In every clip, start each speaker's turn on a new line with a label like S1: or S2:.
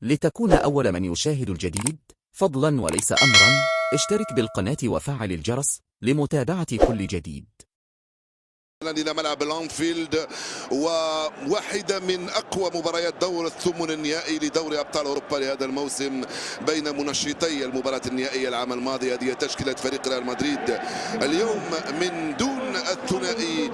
S1: لتكون أول من يشاهد الجديد فضلا وليس أمرا، اشترك بالقناة وفعل الجرس لمتابعة كل جديد.
S2: إلى ملعب الأنفيلد، وواحدة من أقوى مباريات دور الثمن النهائي لدوري أبطال أوروبا لهذا الموسم بين منشطي المباراة النهائية العام الماضي. هذه تشكيلة فريق ريال مدريد اليوم من دون الثنائي،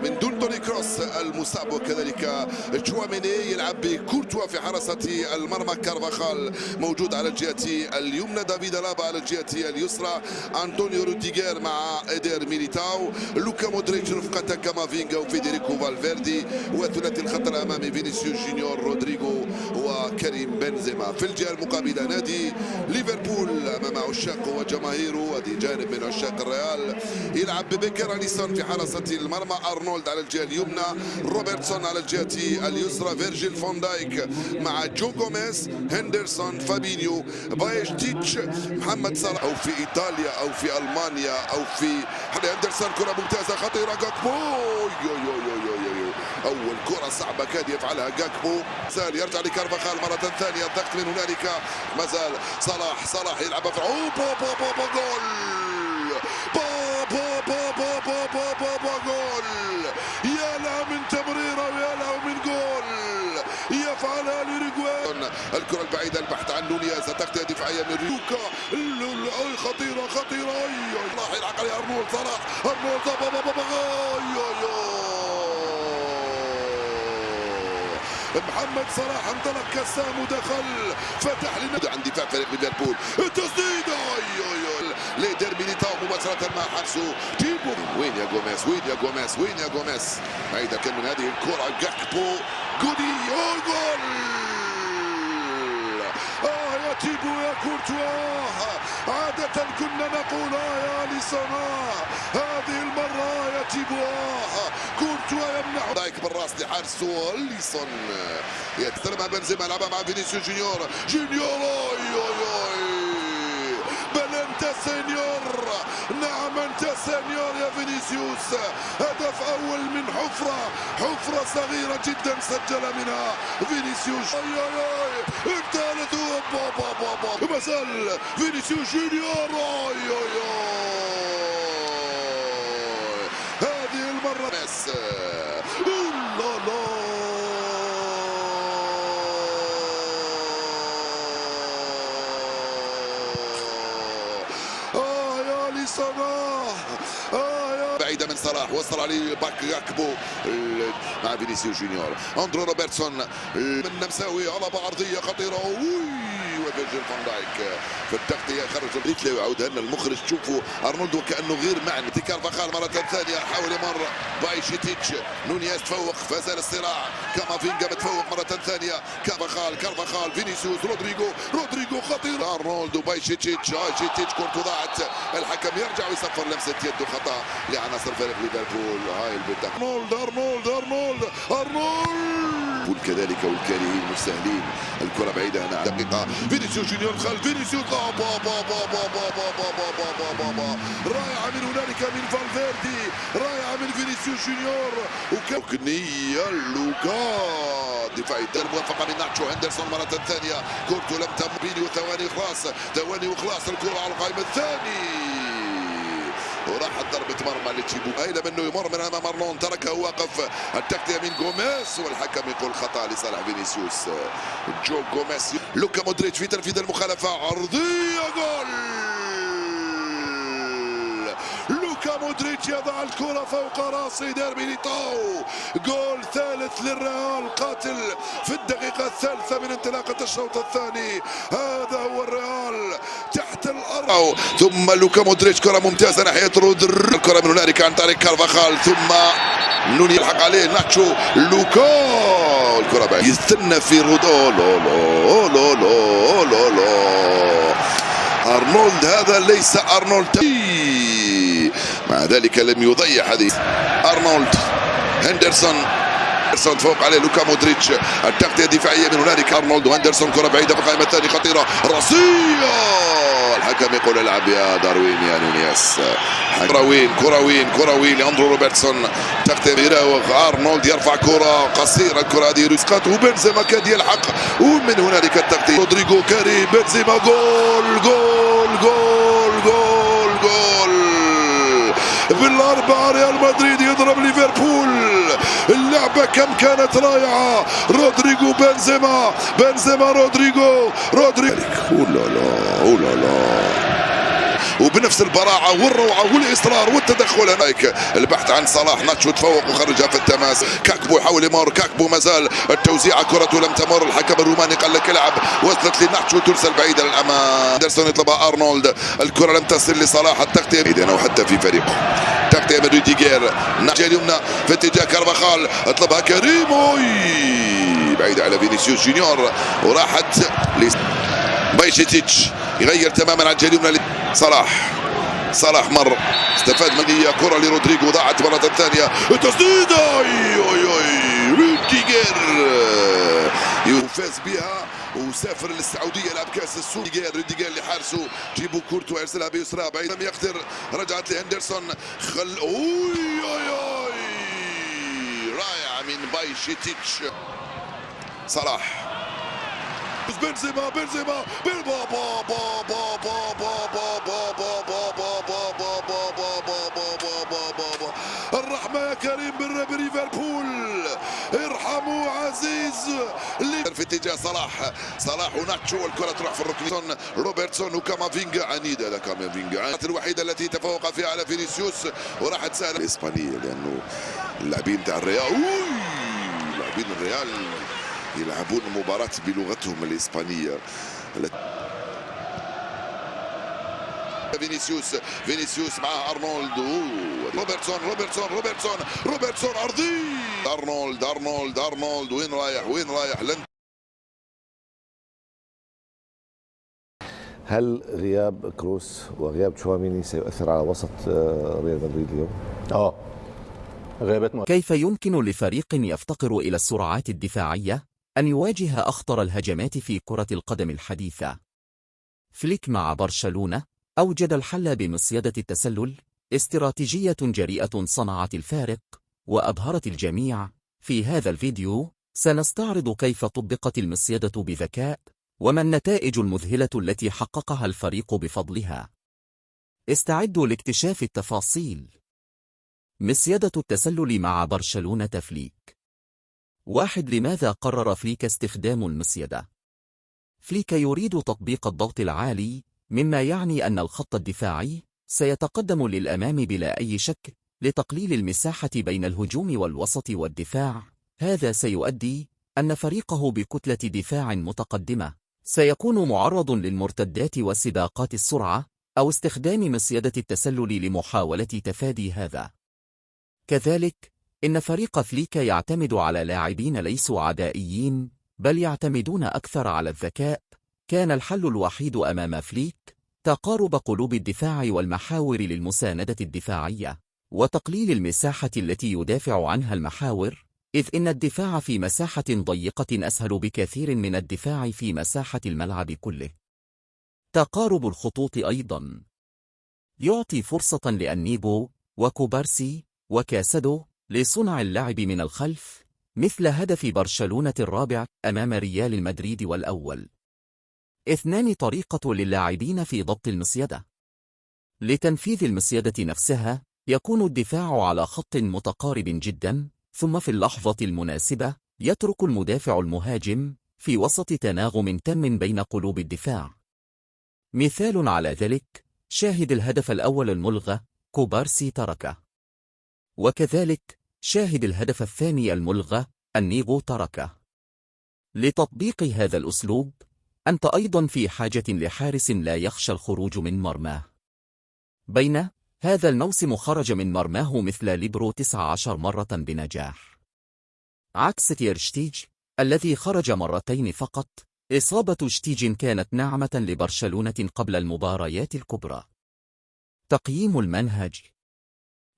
S2: من دون توني كروس المصاب، وكذلك تشواميني يلعب بكورتوا في حراسة المرمى، كارفاخال موجود على الجهة اليمنى، دافيد ألابا على الجهة اليسرى، أنطونيو روديغير مع إيدير ميليتاو، لوكا مودريتش رفقة كامافينغا وفيدريكو فالفيردي، وثلاثي الخط الأمامي فينيسيوس جونيور، رودريغو وكريم بنزيما. في الجهة المقابلة نادي ليفربول أمام عشاقه وجماهيره، هذه جانب من عشاق الريال، يلعب ببيكر أليسون في حراسة المرمى، أرنولد على الجهة اليمنى، روبرتسون على الجهة اليسرى، فيرجيل فون دايك مع جو غوميز، هندرسون، فابينيو، بايشتيتش، محمد صلاح، أو في إيطاليا أو في ألمانيا أو في هندرسون. كرة ممتازة خطيرة، جاكبو، أول كرة صعبة كاد يفعلها جاكبو، يرجع لكارفاخال مرة ثانية، الضغط من هنالك، مازال صلاح يلعب في جول، جول، يا له من تمريرة ويا له من جول يفعلها لوريغواي. الكرة البعيدة البحث عن نونيز، تغطية دفاعية من لوكا، خطيرة راح يلعق عليها أرنولد، صلاح، محمد صلاح انطلق كالسهم ودخل، فتح لنا عند دفاع فريق ليفربول، التسديده ليدر ميليتاو مباشره مع حارسه تيبو. وين يا جوميز بعيدا كان من هذه الكره، جاكبو، جودي، جول، يا تيبو يا كورتوا، عادة كنا نقول يا أليسون، هذه المرة يا تيبو، كورتوا يمنع دايك بالراس لحارسه، أليسون يستلمها بنزيما، يلعبها مع فينيسيوس جونيور، بل أنت سينيور، نعم أنت سينيور يا فينيسيوس. هدف أول من حفرة صغيرة جدا سجل منها فينيسيوس، الثالث ما زال فينيسيوس جونيور، هذه المرة بس، بعيدة من صلاح، وصل عليه باك جاكبو مع فينيسيوس جونيور، اندرو روبرتسون من نمساوي على عرضية خطيرة، وفيرجيل فان دايك في التغطية خرج الريت لا يعودها لنا المخرج. شوفوا أرنولد وكأنه غير معني، كارفاخال مرة ثانية حاول يمر، بايشيتيتش، نونيز تفوق، فزال الصراع، كامافينغا متفوق مرة ثانية، كارفاخال، فينيسيوس، رودريغو خطير، أرنولد وبايشيتيتش، كورته ضاعت، الحكم يرجع ويصفر لمسة يد خطأ لعناصر فريق ليفربول. هاي البداية، أرنولد كذلك والكارهين المستهلين. الكرة بعيدة هنا، دقيقة، فينيسيوس جونيور خلف فينيسيوس، رائعة من هنالك من فالفيردي، رائعة من فينيسيوس جونيور، وكنية لوكا، دفاعي موفقة من ناتشو، هندرسون مرة ثانية، كورتو لم تمبيني، ثواني وخلاص الكرة على القائم الثاني، وراحت ضربة مرمى لتشيبو، أيضا منه يمر من أمام أرنولد، تركه واقف، التغطية من غوميز، والحكم يقول خطأ لصالح فينيسيوس. جو غوميز، لوكا مودريتش في تنفيذ المخالفة، عرضية، جول، لوكا مودريتش يضع الكرة فوق راس إيدير ميليتاو، جول ثالث للريال، قاتل في الدقيقة الثالثة من انطلاقة الشوط الثاني. هذا هو الريال تحت الأرض، ثم لوكا مودريتش، كرة ممتازة ناحية رودر، الكرة من هنالك عن طريق كارفاخال، ثم نوني يلحق عليه، ناتشو، لوكا، الكرة بعيد، يستنى في أرنولد، هذا ليس أرنولد، مع ذلك لم يضيع هذه. أرنولد، هندرسون فوق عليه لوكا مودريتش، التغطية الدفاعية من هنالك، أرنولد وهندرسون، كرة بعيدة في القائمة الثانية خطيرة، راسية، الحكم يقول العب يا داروين يا نونيز، كروين لأندرو روبرتسون تغطية يراوغ أرنولد يرفع كرة قصيرة، الكرة هذه رزقت وبنزيما كاد يلحق، ومن هنالك التغطية رودريغو كريم بنزيما جول جول جول جول جول بالأربعة. ريال مدريد يضرب ليفربول. اللعبة كم كانت رائعة. رودريغو بنزيما رودريغو أولالا وبنفس البراعة والروعة والإصرار والتدخل. هناك البحث عن صلاح، ناتشو تفوق وخرجها في التماس. كاكبو يحاول يمر، كاكبو مازال التوزيعة، كرته لم تمر. الحكم الروماني قال لك العب، وصلت لناتشو ترسل بعيدة للأمام. أندرسون يطلبها أرنولد، الكرة لم تصل لصلاح. التغطية إذا وحتى في فريقه تغطية من روديجير، الناحية اليمنى في اتجاه كارفاخال، اطلبها كريم بعيدة على فينيسيوس جونيور وراحت بايشيتيتش، يغير تماما على الجهة اليمنى صلاح مر، استفاد من هي كرة لرودريغو، ضاعت مرة ثانية، التسديدة روديجير يفاز بها وسافر للسعودية لعب كأس السوق. روديجير لحارسه، جيبوا كورتو يرسلها بيسرى بعيد لم يقدر، رجعت لهندرسون رائعة من بايشيتيتش. صلاح بنزيما الرحمة يا كريم بالرب ليفربول، ارحموا عزيز في اتجاه صلاح وناتشو، الكرة تروح في الركن. روبرتسون وكامافينجا، عنيدة لكامافينجا، الوحيدة التي تفوق فيها على فينيسيوس وراحت سهلة. الإسبانية لأنه اللاعبين تاع الريال لاعبين الريال يلعبون المباراة بلغتهم الإسبانية. فينيسيوس معاه أرنولد، روبرتسون أرضي، أرنولد وين رايح لن.
S3: هل غياب كروس وغياب تشواميني سيؤثر على وسط ريال مدريد اليوم؟
S1: غيابات. كيف يمكن لفريق يفتقر إلى السرعات الدفاعية أن يواجه أخطر الهجمات في كرة القدم الحديثة؟ فليك مع برشلونة أوجد الحل بمصيدة التسلل، استراتيجية جريئة صنعت الفارق وأبهرت الجميع. في هذا الفيديو سنستعرض كيف طبقت المصيدة بذكاء وما النتائج المذهلة التي حققها الفريق بفضلها. استعدوا لاكتشاف التفاصيل. مصيدة التسلل مع برشلونة. فليك. 1. لماذا قرر فليك استخدام المصيدة؟ فليك يريد تطبيق الضغط العالي، مما يعني أن الخط الدفاعي سيتقدم للأمام بلا أي شك لتقليل المساحة بين الهجوم والوسط والدفاع. هذا سيؤدي أن فريقه بكتلة دفاع متقدمة سيكون معرض للمرتدات وسباقات السرعة أو استخدام مصيدة التسلل لمحاولة تفادي هذا. كذلك إن فريق فليك يعتمد على لاعبين ليسوا عدائيين، بل يعتمدون أكثر على الذكاء. كان الحل الوحيد أمام فليك تقارب قلوب الدفاع والمحاور للمساندة الدفاعية وتقليل المساحة التي يدافع عنها المحاور، إذ إن الدفاع في مساحة ضيقة أسهل بكثير من الدفاع في مساحة الملعب كله. تقارب الخطوط أيضا يعطي فرصة لأنيبو وكوبارسي وكاسادو لصنع اللعب من الخلف، مثل هدف برشلونة الرابع أمام ريال مدريد والأول. 2. طريقة للاعبين في ضبط المصيدة. لتنفيذ المصيدة نفسها يكون الدفاع على خط متقارب جدا، ثم في اللحظة المناسبة يترك المدافع المهاجم في وسط تناغم تام بين قلوب الدفاع. مثال على ذلك شاهد الهدف الأول الملغى، كوبارسي تركه، وكذلك شاهد الهدف الثاني الملغى، أنيغو تركه. لتطبيق هذا الأسلوب أنت أيضا في حاجة لحارس لا يخشى الخروج من مرماه. بين هذا الموسم خرج من مرماه مثل ليبرو 19 مرة بنجاح، عكس تير شتيج الذي خرج مرتين فقط. إصابة شتيج كانت نعمة لبرشلونة قبل المباريات الكبرى. تقييم المنهج.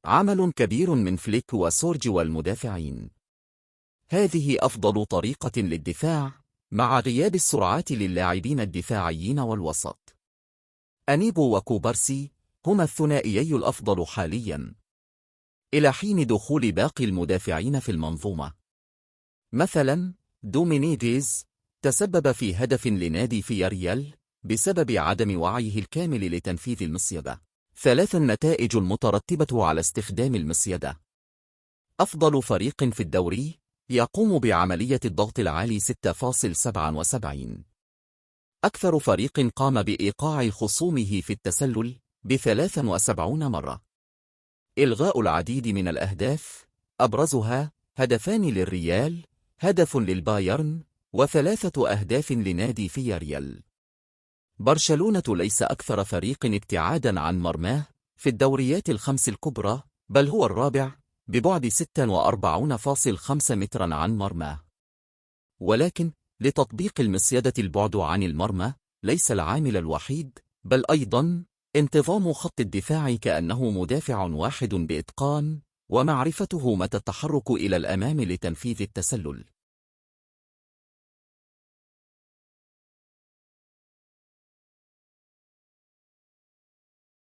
S1: عمل كبير من فليك وسورج والمدافعين. هذه أفضل طريقة للدفاع مع غياب السرعات للاعبين الدفاعيين والوسط. أنيبو وكوبارسي هما الثنائيي الأفضل حالياً إلى حين دخول باقي المدافعين في المنظومة. مثلاً دومينيديز تسبب في هدف لنادي فياريال بسبب عدم وعيه الكامل لتنفيذ المصيدة. 3 النتائج المترتبة على استخدام المصيدة. أفضل فريق في الدوري يقوم بعملية الضغط العالي 6.77. أكثر فريق قام بإيقاع خصومه في التسلل ب73 مرة. إلغاء العديد من الأهداف، أبرزها 2 للريال، هدف للبايرن، و3 أهداف لنادي فياريال. برشلونة ليس أكثر فريق ابتعاداً عن مرماه في الدوريات ال5 الكبرى، بل هو الرابع ببعد 46.5 متراً عن مرماه. ولكن لتطبيق المصيدة البعد عن المرمى ليس العامل الوحيد، بل أيضاً انتظام خط الدفاع كأنه مدافع واحد بإتقان، ومعرفته متى التحرك إلى الأمام لتنفيذ التسلل.